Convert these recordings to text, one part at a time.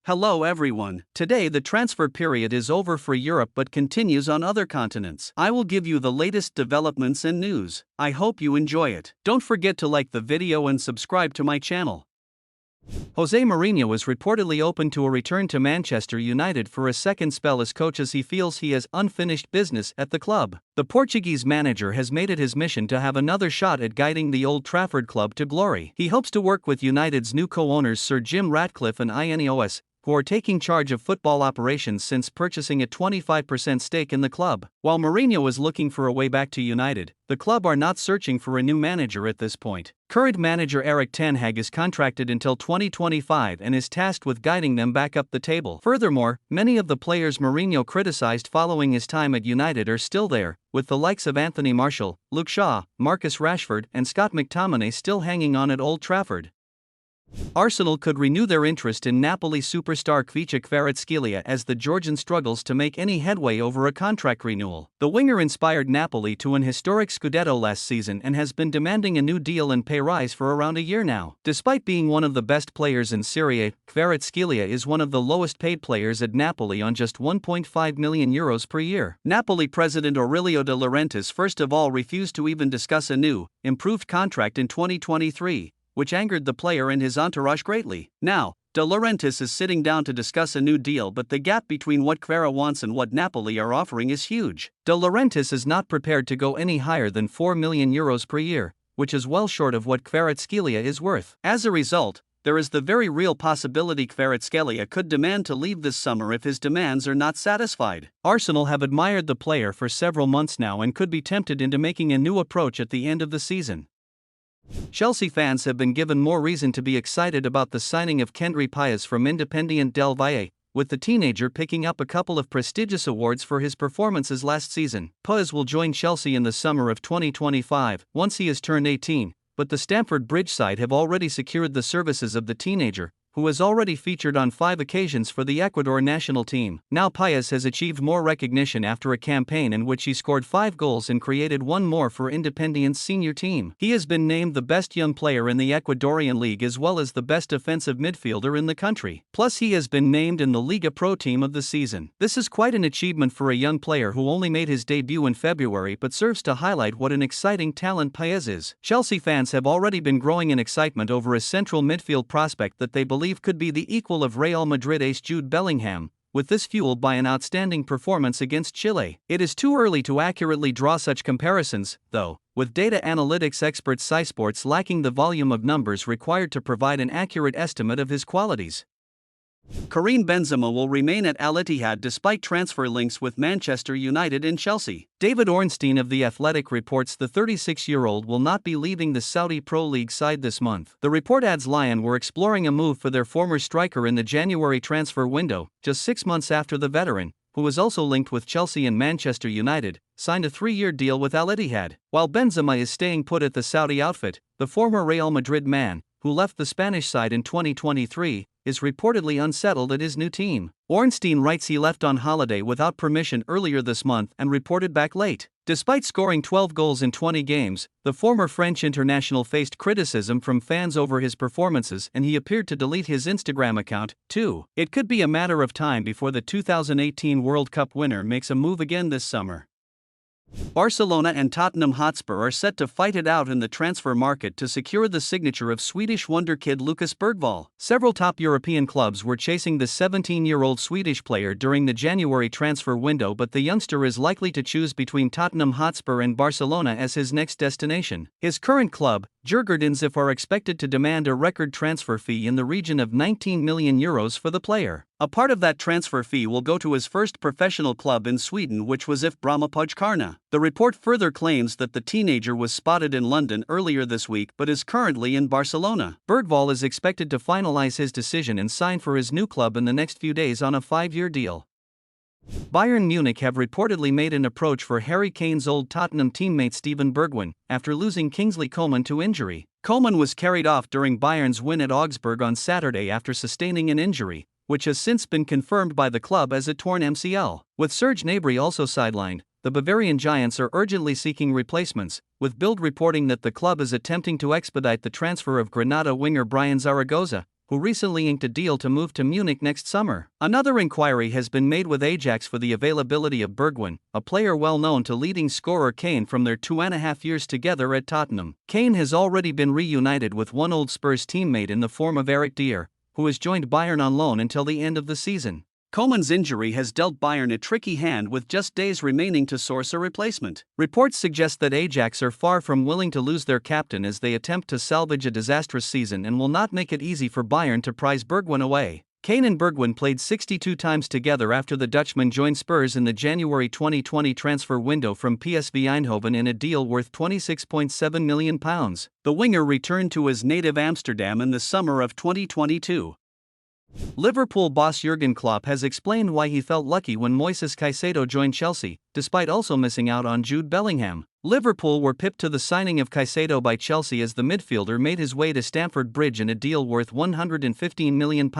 Hello everyone. Today the transfer period is over for Europe but continues on other continents. I will give you the latest developments and news. I hope you enjoy it. Don't forget to like the video and subscribe to my channel. Jose Mourinho is reportedly open to a return to Manchester United for a second spell as coach, as he feels he has unfinished business at the club. The Portuguese manager has made it his mission to have another shot at guiding the Old Trafford club to glory. He hopes to work with United's new co-owners Sir Jim Ratcliffe and Ineos, who are taking charge of football operations since purchasing a 25% stake in the club. While Mourinho is looking for a way back to United, the club are not searching for a new manager at this point. Current manager Erik ten Hag is contracted until 2025 and is tasked with guiding them back up the table. Furthermore, many of the players Mourinho criticized following his time at United are still there, with the likes of Anthony Martial, Luke Shaw, Marcus Rashford and Scott McTominay still hanging on at Old Trafford. Arsenal could renew their interest in Napoli superstar Keny Pas as the Georgian struggles to make any headway over a contract renewal. The winger inspired Napoli to an historic Scudetto last season and has been demanding a new deal and pay rise for around a year now. Despite being one of the best players in Serie A, Kvaratskhelia is one of the lowest paid players at Napoli on just €1.5 million per year. Napoli president Aurelio De Laurentiis first of all refused to even discuss a new, improved contract in 2023. Which angered the player and his entourage greatly. Now, De Laurentiis is sitting down to discuss a new deal, but the gap between what Kvara wants and what Napoli are offering is huge. De Laurentiis is not prepared to go any higher than €4 million per year, which is well short of what Kvaratskhelia is worth. As a result, there is the very real possibility Kvaratskhelia could demand to leave this summer if his demands are not satisfied. Arsenal have admired the player for several months now and could be tempted into making a new approach at the end of the season. Chelsea fans have been given more reason to be excited about the signing of Keny Pas from Independiente del Valle, with the teenager picking up a couple of prestigious awards for his performances last season. Pas will join Chelsea in the summer of 2025, once he has turned 18, but the Stamford Bridge side have already secured the services of the teenager, who has already featured on 5 occasions for the Ecuador national team. Now Pas has achieved more recognition after a campaign in which he scored 5 goals and created 1 more for Independiente's senior team. He has been named the best young player in the Ecuadorian league as well as the best offensive midfielder in the country. Plus he has been named in the Liga Pro team of the season. This is quite an achievement for a young player who only made his debut in February, but serves to highlight what an exciting talent Pas is. Chelsea fans have already been growing in excitement over a central midfield prospect that they believe could be the equal of Real Madrid ace Jude Bellingham, with this fueled by an outstanding performance against Chile. It is too early to accurately draw such comparisons, though, with data analytics expert SciSports lacking the volume of numbers required to provide an accurate estimate of his qualities. Karim Benzema will remain at Al Ittihad despite transfer links with Manchester United and Chelsea. David Ornstein of The Athletic reports the 36-year-old will not be leaving the Saudi Pro League side this month. The report adds Lyon were exploring a move for their former striker in the January transfer window, just 6 months after the veteran, who was also linked with Chelsea and Manchester United, signed a 3-year deal with Al Ittihad. While Benzema is staying put at the Saudi outfit, the former Real Madrid man, who left the Spanish side in 2023, is reportedly unsettled at his new team. Ornstein writes he left on holiday without permission earlier this month and reported back late. Despite scoring 12 goals in 20 games, the former French international faced criticism from fans over his performances and he appeared to delete his Instagram account, too. It could be a matter of time before the 2018 World Cup winner makes a move again this summer. Barcelona and Tottenham Hotspur are set to fight it out in the transfer market to secure the signature of Swedish wonderkid Lucas Bergvall. Several top European clubs were chasing the 17-year-old Swedish player during the January transfer window, but the youngster is likely to choose between Tottenham Hotspur and Barcelona as his next destination. His current club, Djurgården, are expected to demand a record transfer fee in the region of €19 million for the player. A part of that transfer fee will go to his first professional club in Sweden, which was IF Brommapojkarna. The report further claims that the teenager was spotted in London earlier this week but is currently in Barcelona. Bergvall is expected to finalize his decision and sign for his new club in the next few days on a 5-year deal. Bayern Munich have reportedly made an approach for Harry Kane's old Tottenham teammate Steven Bergwijn, after losing Kingsley Coman to injury. Coman was carried off during Bayern's win at Augsburg on Saturday after sustaining an injury, which has since been confirmed by the club as a torn MCL. With Serge Gnabry also sidelined, the Bavarian Giants are urgently seeking replacements, with Bild reporting that the club is attempting to expedite the transfer of Granada winger Brian Zaragoza, who recently inked a deal to move to Munich next summer. Another inquiry has been made with Ajax for the availability of Bergwijn, a player well known to leading scorer Kane from their 2.5 years together at Tottenham. Kane has already been reunited with one old Spurs teammate in the form of Eric Dier, who has joined Bayern on loan until the end of the season. Coman's injury has dealt Bayern a tricky hand with just days remaining to source a replacement. Reports suggest that Ajax are far from willing to lose their captain as they attempt to salvage a disastrous season and will not make it easy for Bayern to prize Bergwijn away. Kane and Bergwijn played 62 times together after the Dutchman joined Spurs in the January 2020 transfer window from PSV Eindhoven in a deal worth £26.7 million. The winger returned to his native Amsterdam in the summer of 2022. Liverpool boss Jurgen Klopp has explained why he felt lucky when Moises Caicedo joined Chelsea, despite also missing out on Jude Bellingham. Liverpool were pipped to the signing of Caicedo by Chelsea as the midfielder made his way to Stamford Bridge in a deal worth £115 million.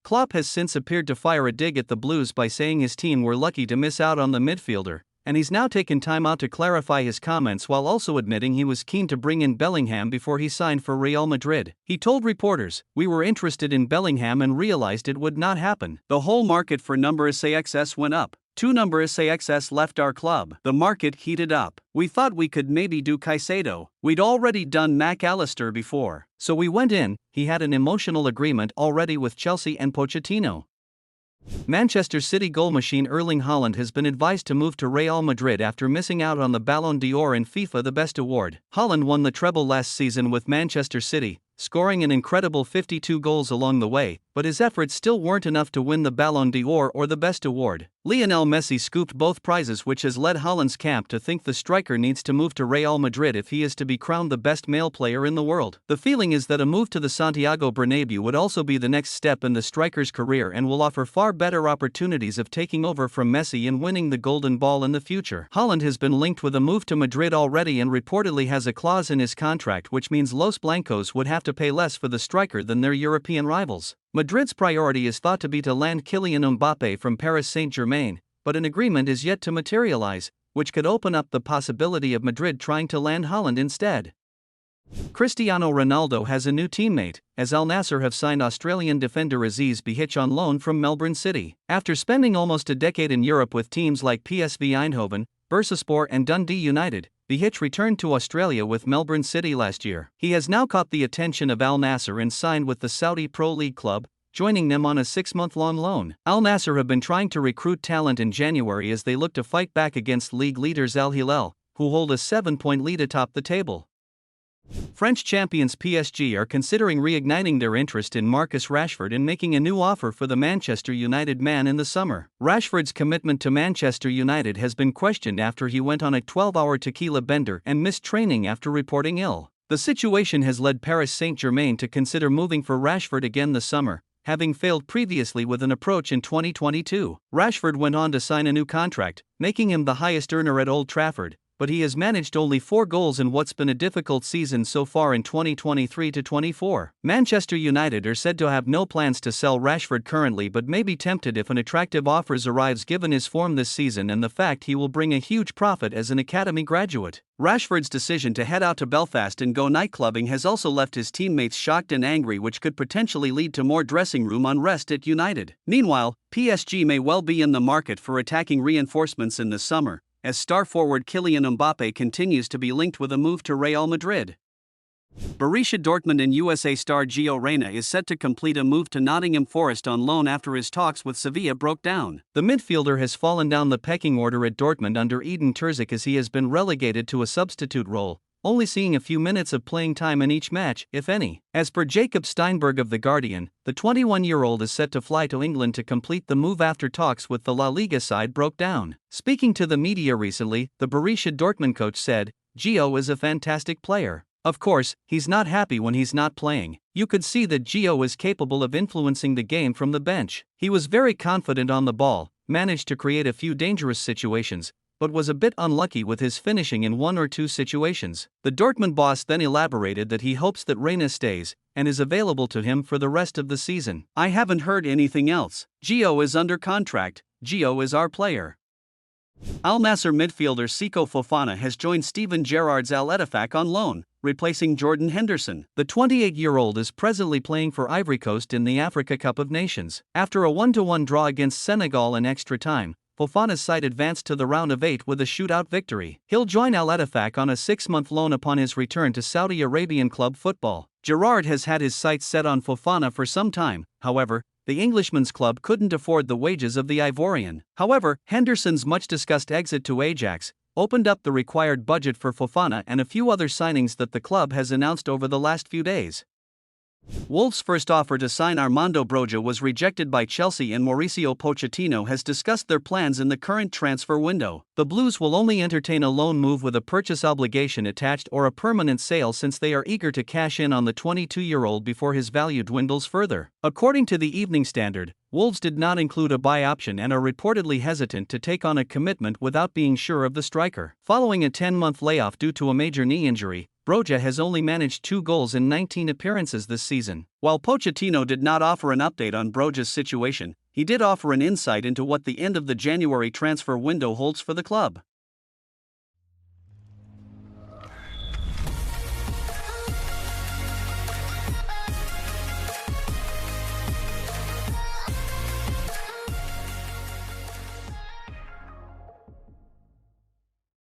Klopp has since appeared to fire a dig at the Blues by saying his team were lucky to miss out on the midfielder, and he's now taken time out to clarify his comments while also admitting he was keen to bring in Bellingham before he signed for Real Madrid. He told reporters, "We were interested in Bellingham and realized it would not happen. The whole market for number SAXS went up. 2 number SAXS left our club. The market heated up. We thought we could maybe do Caicedo. We'd already done Mac Allister before. So we went in." He had an emotional agreement already with Chelsea and Pochettino. Manchester City goal machine Erling Haaland has been advised to move to Real Madrid after missing out on the Ballon d'Or and FIFA The Best award. Haaland won the treble last season with Manchester City, scoring an incredible 52 goals along the way, but his efforts still weren't enough to win the Ballon d'Or or the Best award. Lionel Messi scooped both prizes, which has led Haaland's camp to think the striker needs to move to Real Madrid if he is to be crowned the best male player in the world. The feeling is that a move to the Santiago Bernabeu would also be the next step in the striker's career and will offer far better opportunities of taking over from Messi and winning the Golden Ball in the future. Haaland has been linked with a move to Madrid already and reportedly has a clause in his contract which means Los Blancos would have to pay less for the striker than their European rivals. Madrid's priority is thought to be to land Kylian Mbappé from Paris Saint-Germain, but an agreement is yet to materialize, which could open up the possibility of Madrid trying to land Holland instead. Cristiano Ronaldo has a new teammate, as Al Nasser have signed Australian defender Aziz Behich on loan from Melbourne City. After spending almost a decade in Europe with teams like PSV Eindhoven, Bursaspor and Dundee United, Behich returned to Australia with Melbourne City last year. He has now caught the attention of Al Nasser and signed with the Saudi Pro League club, joining them on a 6-month-long loan. Al Nasser have been trying to recruit talent in January as they look to fight back against league leaders Al Hilal, who hold a 7-point lead atop the table. French champions PSG are considering reigniting their interest in Marcus Rashford and making a new offer for the Manchester United man in the summer. Rashford's commitment to Manchester United has been questioned after he went on a 12-hour tequila bender and missed training after reporting ill. The situation has led Paris Saint-Germain to consider moving for Rashford again this summer, having failed previously with an approach in 2022. Rashford went on to sign a new contract, making him the highest earner at Old Trafford, but he has managed only 4 goals in what's been a difficult season so far in 2023-24. Manchester United are said to have no plans to sell Rashford currently but may be tempted if an attractive offer arrives given his form this season and the fact he will bring a huge profit as an academy graduate. Rashford's decision to head out to Belfast and go nightclubbing has also left his teammates shocked and angry, which could potentially lead to more dressing room unrest at United. Meanwhile, PSG may well be in the market for attacking reinforcements in the summer, as star forward Kylian Mbappé continues to be linked with a move to Real Madrid. Borussia Dortmund and USA star Gio Reyna is set to complete a move to Nottingham Forest on loan after his talks with Sevilla broke down. The midfielder has fallen down the pecking order at Dortmund under Edin Terzic as he has been relegated to a substitute role, only seeing a few minutes of playing time in each match, if any. As per Jacob Steinberg of The Guardian, the 21-year-old is set to fly to England to complete the move after talks with the La Liga side broke down. Speaking to the media recently, the Borussia Dortmund coach said, "Gio is a fantastic player. Of course, he's not happy when he's not playing. You could see that Gio is capable of influencing the game from the bench. He was very confident on the ball, managed to create a few dangerous situations, but was a bit unlucky with his finishing in 1 or 2 situations." The Dortmund boss then elaborated that he hopes that Reyna stays and is available to him for the rest of the season. "I haven't heard anything else. Gio is under contract. Gio is our player." Al Nassr midfielder Seko Fofana has joined Steven Gerrard's Al Ettifaq on loan. replacing Jordan Henderson. The 28-year-old is presently playing for Ivory Coast in the Africa Cup of Nations. After a 1-1 draw against Senegal in extra time, Fofana's side advanced to the round of 8 with a shootout victory. He'll join Al Ettifaq on a 6-month loan upon his return to Saudi Arabian club football. Gerrard has had his sights set on Fofana for some time, however, the Englishman's club couldn't afford the wages of the Ivorian. However, Henderson's much-discussed exit to Ajax opened up the required budget for Fofana and a few other signings that the club has announced over the last few days. Wolves' first offer to sign Armando Broja was rejected by Chelsea, and Mauricio Pochettino has discussed their plans in the current transfer window. The Blues will only entertain a loan move with a purchase obligation attached or a permanent sale, since they are eager to cash in on the 22-year-old before his value dwindles further. According to the Evening Standard, Wolves did not include a buy option and are reportedly hesitant to take on a commitment without being sure of the striker. Following a 10-month layoff due to a major knee injury, Broja has only managed 2 goals in 19 appearances this season. While Pochettino did not offer an update on Broja's situation, he did offer an insight into what the end of the January transfer window holds for the club.